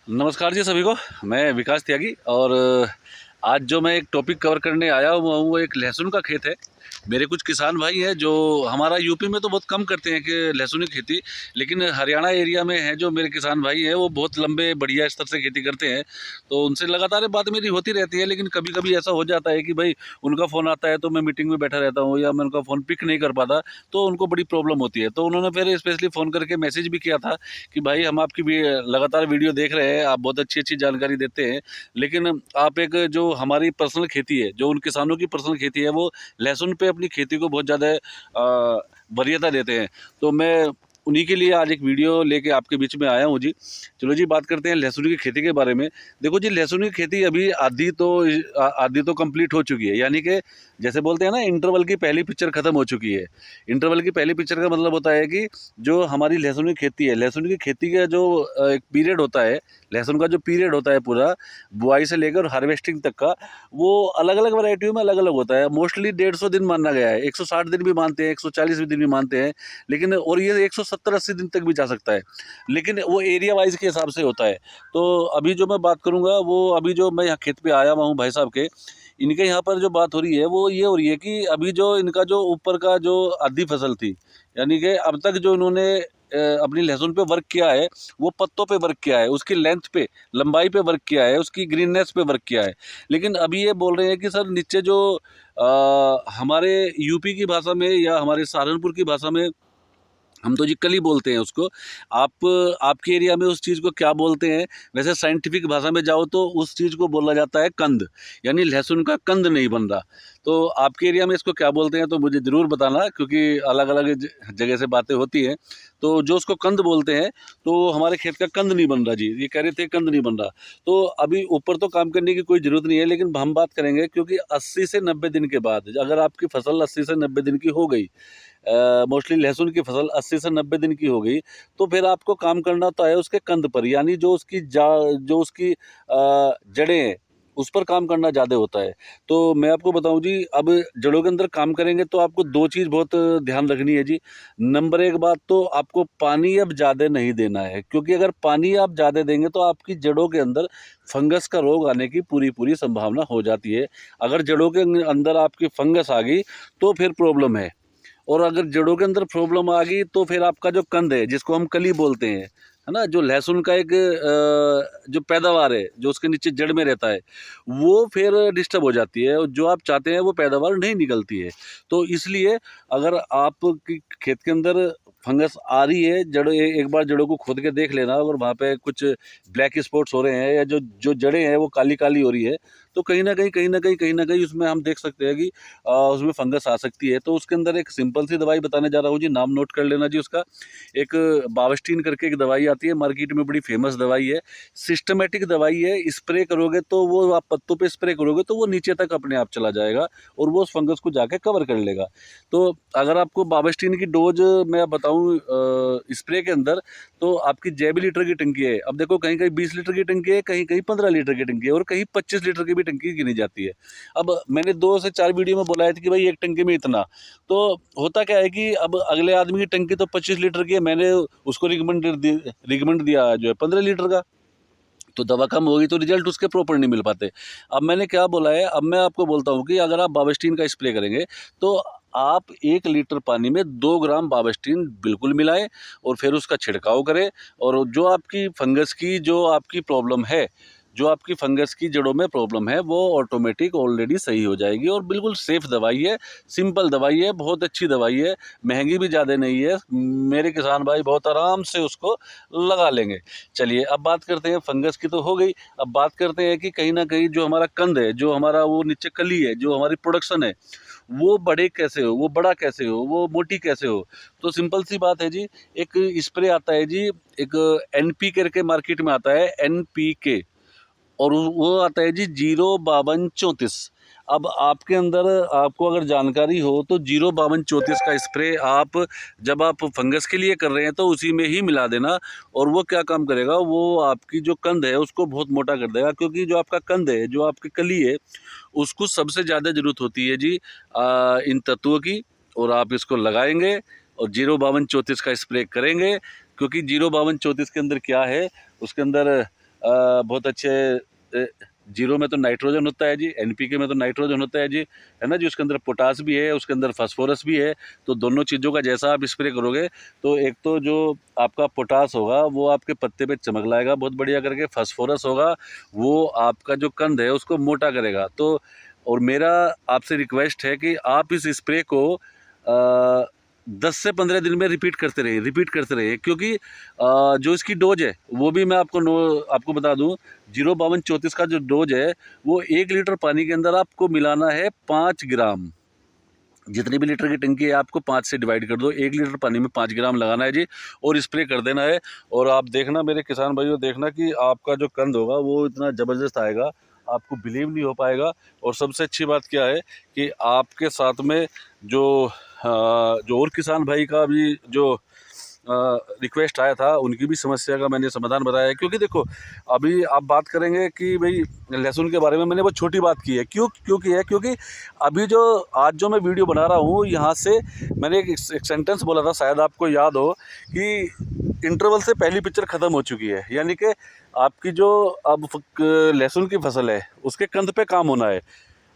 नमस्कार जी सभी को। मैं विकास त्यागी और आज जो मैं एक टॉपिक कवर करने आया हूँ वो एक लहसुन का खेत है। मेरे कुछ किसान भाई हैं जो हमारा यूपी में तो बहुत कम करते हैं कि लहसुन की खेती, लेकिन हरियाणा एरिया में है जो मेरे किसान भाई हैं वो बहुत लंबे बढ़िया स्तर से खेती करते हैं। तो उनसे लगातार बात मेरी होती रहती है, लेकिन कभी कभी ऐसा हो जाता है कि भाई उनका फ़ोन आता है तो मैं मीटिंग में बैठा रहता हूँ या मैं उनका फ़ोन पिक नहीं कर पाता, तो उनको बड़ी प्रॉब्लम होती है। तो उन्होंने फिर स्पेशली फ़ोन करके मैसेज भी किया था कि भाई हम आपकी लगातार वीडियो देख रहे हैं, आप बहुत अच्छी अच्छी जानकारी देते हैं, लेकिन आप एक जो हमारी पर्सनल खेती है, जो उन किसानों की पर्सनल खेती है, वो लहसुन पे अपनी खेती को बहुत ज़्यादा वरीयता देते हैं। तो मैं उन्हीं के लिए आज एक वीडियो लेके आपके बीच में आया हूँ जी। चलो जी, बात करते हैं लहसुन की खेती के बारे में। देखो जी, लहसुन की खेती अभी आधी तो कंप्लीट हो चुकी है, यानी कि जैसे बोलते हैं ना, इंटरवल की पहली पिक्चर खत्म हो चुकी है। इंटरवल की पहली पिक्चर का मतलब होता है कि जो हमारी लहसुन की खेती है, लहसुन की खेती का जो एक पीरियड होता है, लहसुन का जो पीरियड होता है पूरा, बुआई से लेकर हार्वेस्टिंग तक का, वो अलग अलग वैरायटियों में अलग अलग होता है। मोस्टली 150 दिन माना गया है, 160 दिन भी मानते हैं, 140 दिन भी मानते हैं, लेकिन और ये 170-80 दिन तक भी जा सकता है, लेकिन वो एरिया वाइज के हिसाब से होता है। तो अभी जो मैं बात करूँगा, वो अभी जो मैं यहाँ खेत पे आया हुआ हूँ भाई साहब के, इनके यहाँ पर जो बात हो रही है वो ये हो रही है कि अभी जो इनका जो ऊपर का जो आधी फसल थी, यानी कि अब तक जो इन्होंने अपनी लहसुन पे वर्क किया है, वो पत्तों पे वर्क किया है, उसकी लेंथ पे, लंबाई पे वर्क किया है, उसकी ग्रीननेस पे वर्क किया है। लेकिन अभी ये बोल रहे हैं कि सर नीचे जो हमारे यूपी की भाषा में या हमारे सहारनपुर की भाषा में हम तो जी कली बोलते हैं उसको। आप आपके एरिया में उस चीज़ को क्या बोलते हैं? वैसे साइंटिफिक भाषा में जाओ तो उस चीज़ को बोला जाता है कंद, यानी लहसुन का कंद नहीं बन रहा। तो आपके एरिया में इसको क्या बोलते हैं तो मुझे ज़रूर बताना, क्योंकि अलग-अलग जगह से बातें होती हैं। तो जो उसको कंद बोलते हैं, तो हमारे खेत का कंद नहीं बन रहा जी, ये कह रहे थे कंद नहीं बन रहा। तो अभी ऊपर तो काम करने की कोई ज़रूरत नहीं है, लेकिन हम बात करेंगे क्योंकि 80 से 90 दिन के बाद अगर आपकी फसल 80 से 90 दिन की हो गई, मोस्टली लहसुन की फसल 80 से 90 दिन की हो गई, तो फिर आपको काम करना तो है उसके कंद पर, यानी जो उसकी जड़ें हैं, उस पर काम करना ज़्यादा होता है। तो मैं आपको बताऊं जी, अब जड़ों के अंदर काम करेंगे तो आपको दो चीज़ बहुत ध्यान रखनी है जी। नंबर एक बात तो आपको पानी अब ज़्यादा नहीं देना है, क्योंकि अगर पानी आप ज़्यादा देंगे तो आपकी जड़ों के अंदर फंगस का रोग आने की पूरी पूरी संभावना हो जाती है। अगर जड़ों के अंदर आपकी फंगस आ गई तो फिर प्रॉब्लम है। और अगर जड़ों के अंदर प्रॉब्लम आ गई तो फिर आपका जो कंद है, जिसको हम कली बोलते हैं, है ना, जो लहसुन का एक जो पैदावार है, जो उसके नीचे जड़ में रहता है, वो फिर डिस्टर्ब हो जाती है और जो आप चाहते हैं वो पैदावार नहीं निकलती है। तो इसलिए अगर आपकी खेत के अंदर फंगस आ रही है, एक बार जड़ों को खोद के देख लेना, अगर वहाँ पे कुछ ब्लैक स्पॉट्स हो रहे हैं या जो जो जड़ें हैं वो काली काली हो रही है, तो कहीं ना कहीं उसमें हम देख सकते हैं कि उसमें फंगस आ सकती है। तो उसके अंदर एक सिंपल सी दवाई बताने जा रहा हूँ जी, नाम नोट कर लेना जी उसका। एक बावस्टीन करके एक दवाई आती है मार्केट में, बड़ी फेमस दवाई है, सिस्टमेटिक दवाई है। स्प्रे करोगे तो वो, आप पत्तों पे स्प्रे करोगे तो वो नीचे तक अपने आप चला जाएगा और वो उस फंगस को जाके कवर कर लेगा। तो अगर आपको बावस्टीन की डोज मैं बताऊँ स्प्रे के अंदर, तो आपकी जैबी लीटर की टंकी है, अब देखो कहीं कहीं 20 लीटर की टंकी है, कहीं कहीं 15 लीटर की टंकी है और कहीं 25 लीटर की भी टंकी गिनी जाती है। अब मैंने 2 से 4 वीडियो में बोला है कि भाई एक टंकी में इतना, तो होता क्या है कि अब अगले आदमी की टंकी तो 25 लीटर की है, मैंने उसको रिकमेंड दिया जो है 15 लीटर का, तो दवा कम होगी तो रिजल्ट उसके प्रॉपर नहीं मिल पाते। अब मैंने क्या बोला है, अब मैं आपको बोलता हूँ कि अगर आप बावस्टीन का स्प्रे करेंगे तो आप 1 लीटर पानी में 2 ग्राम बावस्टीन बिल्कुल मिलाएं और फिर उसका छिड़काव करें। और जो आपकी प्रॉब्लम है, जो आपकी फंगस की जड़ों में प्रॉब्लम है, वो ऑटोमेटिक ऑलरेडी सही हो जाएगी। और बिल्कुल सेफ़ दवाई है, सिंपल दवाई है, बहुत अच्छी दवाई है, महंगी भी ज़्यादा नहीं है। मेरे किसान भाई बहुत आराम से उसको लगा लेंगे। चलिए, अब बात करते हैं, फंगस की तो हो गई। अब बात करते हैं कि कहीं ना कहीं जो हमारा कंद है, जो हमारा वो नीचे कली है, जो हमारी प्रोडक्शन है, वो बड़े कैसे हो, वो बड़ा कैसे हो, वो मोटी कैसे हो। तो सिंपल सी बात है जी, एक स्प्रे आता है जी, एक NP करके मार्केट में आता है, NPK, और वो आता है जी 05234। अब आपके अंदर, आपको अगर जानकारी हो तो 05234 का स्प्रे आप जब आप फंगस के लिए कर रहे हैं तो उसी में ही मिला देना। और वो क्या काम करेगा, वो आपकी जो कंद है उसको बहुत मोटा कर देगा, क्योंकि जो आपका कंद है, जो आपकी कली है, उसको सबसे ज़्यादा ज़रूरत होती है जी इन तत्वों की। और आप इसको लगाएंगे और 05234 का स्प्रे करेंगे, क्योंकि 05234 के अंदर क्या है, उसके अंदर बहुत अच्छे जीरो में तो नाइट्रोजन होता है जी, एनपीके में तो नाइट्रोजन होता है जी, है ना जी। उसके अंदर पोटास भी है, उसके अंदर फास्फोरस भी है। तो दोनों चीज़ों का जैसा आप स्प्रे करोगे तो एक तो जो आपका पोटास होगा वो आपके पत्ते पे चमक लाएगा बहुत बढ़िया करके, फास्फोरस होगा वो आपका जो कंद है उसको मोटा करेगा। तो और मेरा आपसे रिक्वेस्ट है कि आप इस स्प्रे को 10 से 15 दिन में रिपीट करते रहिए, क्योंकि जो इसकी डोज है वो भी मैं आपको बता दूं, 05234 का जो डोज है वो 1 लीटर पानी के अंदर आपको मिलाना है 5 ग्राम। जितनी भी लीटर की टंकी है आपको 5 से डिवाइड कर दो, 1 लीटर पानी में 5 ग्राम लगाना है जी, और स्प्रे कर देना है। और आप देखना मेरे किसान भाइयों, देखना कि आपका जो कंद होगा वो इतना ज़बरदस्त आएगा, आपको बिलीव नहीं हो पाएगा। और सबसे अच्छी बात क्या है कि आपके साथ में जो और किसान भाई का भी जो रिक्वेस्ट आया था उनकी भी समस्या का मैंने समाधान बताया है। क्योंकि देखो अभी आप बात करेंगे कि भाई लहसुन के बारे में मैंने बहुत छोटी बात की है, क्योंकि अभी जो आज जो मैं वीडियो बना रहा हूँ यहाँ से मैंने एक सेंटेंस बोला था, शायद आपको याद हो, कि इंटरवल से पहली पिक्चर ख़त्म हो चुकी है। यानी कि आपकी जो अब लहसुन की फसल है उसके कंद पे काम होना है,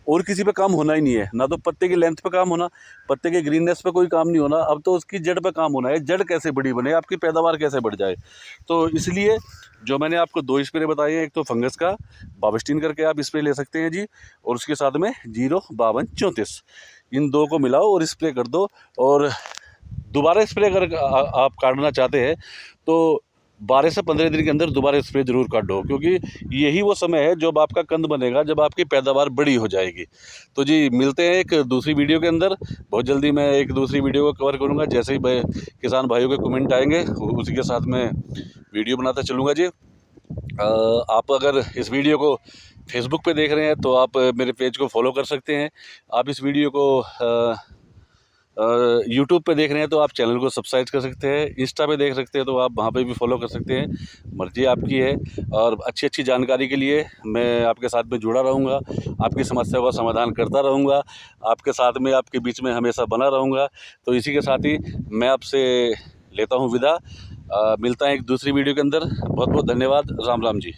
और किसी पे काम होना ही नहीं है। ना तो पत्ते की लेंथ पे काम होना, पत्ते के ग्रीननेस पे कोई काम नहीं होना, अब तो उसकी जड़ पे काम होना है। जड़ कैसे बड़ी बने, आपकी पैदावार कैसे बढ़ जाए। तो इसलिए जो मैंने आपको 2 स्प्रे बताए हैं, एक तो फंगस का बाविस्टीन करके आप स्प्रे ले सकते हैं जी, और उसके साथ में 05234, इन 2 को मिलाओ और स्प्रे कर दो। और दोबारा स्प्रे अगर आप काटना चाहते हैं तो 12 से 15 दिन के अंदर दोबारा स्प्रे जरूर कर दो, क्योंकि यही वो समय है जब आपका कंद बनेगा, जब आपकी पैदावार बड़ी हो जाएगी। तो जी मिलते हैं एक दूसरी वीडियो के अंदर, बहुत जल्दी मैं एक दूसरी वीडियो को कवर करूँगा। जैसे ही किसान भाइयों के कमेंट आएंगे उसी के साथ मैं वीडियो बनाता चलूँगा जी। आप अगर इस वीडियो को फेसबुक पे देख रहे हैं तो आप मेरे पेज को फॉलो कर सकते हैं। आप इस वीडियो को यूट्यूब पे देख रहे हैं तो आप चैनल को सब्सक्राइब कर सकते हैं। इंस्टा पे देख सकते हैं तो आप वहाँ पे भी फॉलो कर सकते हैं, मर्जी आपकी है। और अच्छी अच्छी जानकारी के लिए मैं आपके साथ में जुड़ा रहूँगा, आपकी समस्या का समाधान करता रहूँगा, आपके साथ में आपके बीच में हमेशा बना रहूँगा। तो इसी के साथ ही मैं आपसे लेता हूँ विदा। मिलता है एक दूसरी वीडियो के अंदर। बहुत बहुत धन्यवाद। राम राम जी।